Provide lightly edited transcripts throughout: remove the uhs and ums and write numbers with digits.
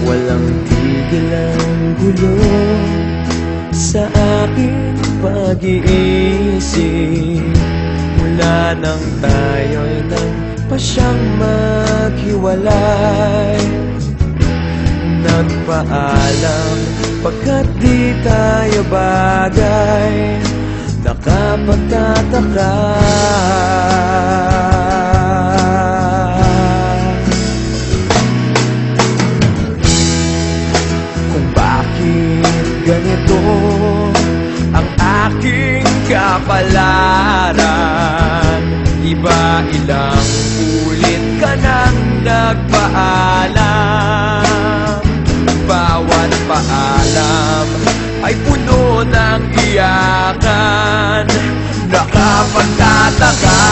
Walang tigil ang gulo sa aking pag-iisip mula nang tayo'y nagpasyang maghiwalay. Nagpaalam pagkat di tayo bagay, nakapagtataka kung bakit ganito ang aking kapalaran. Iba ilang ulit ka nang nagpaalam, bawat paalam ay puno ng iyakan. Nakapagtataka,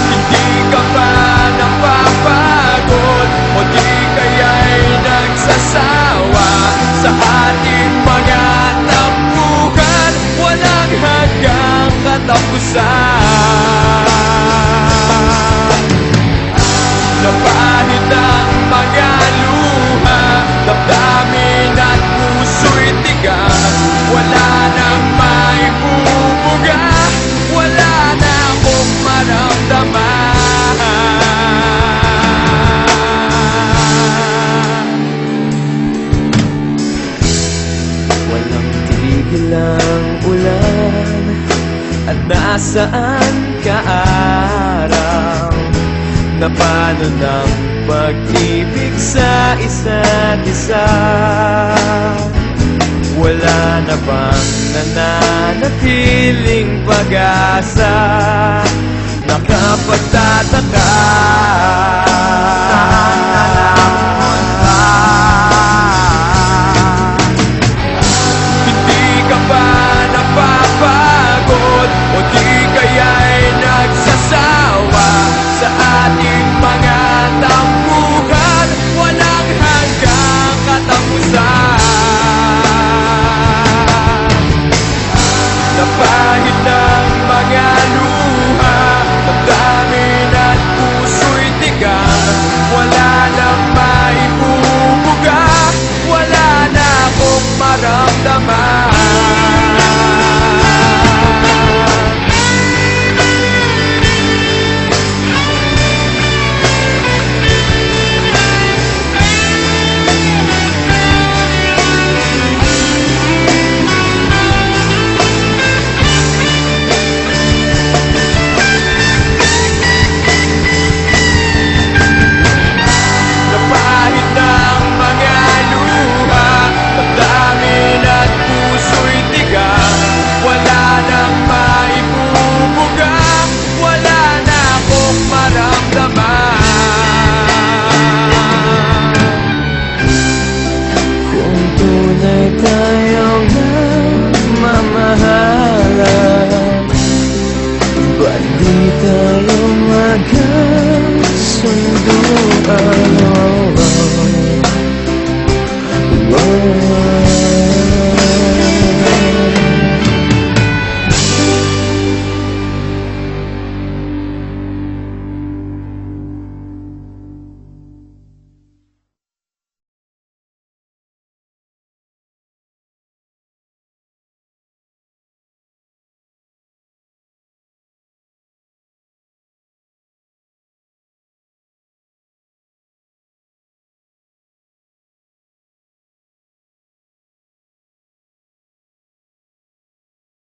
hindi ka ba napapagod o di kaya'y nagsasawa sa ating mga tampuhan? Walang hanggang katapusan. Napahid ang mga luha, damdamin at puso'y tigas. Wala nang maibubuga, wala na akong maramdaman. Walang tigil ang ulan at nasaan ka araw. Na paano ng pag-ibig sa isa't isa? Wala na bang nananatiling pag-asa? Nakapagtataka, saan na lang punta? Hindi ka ba napapagod o di kaya'y nagsasawa sa ating mga tampuhan? Walang hanggang katapusan. Napahid ng mga luha, damdamin at puso'y tigas. Wala nang maibubuga, wala na akong maramdaman. Ba't di tayo magkakasama?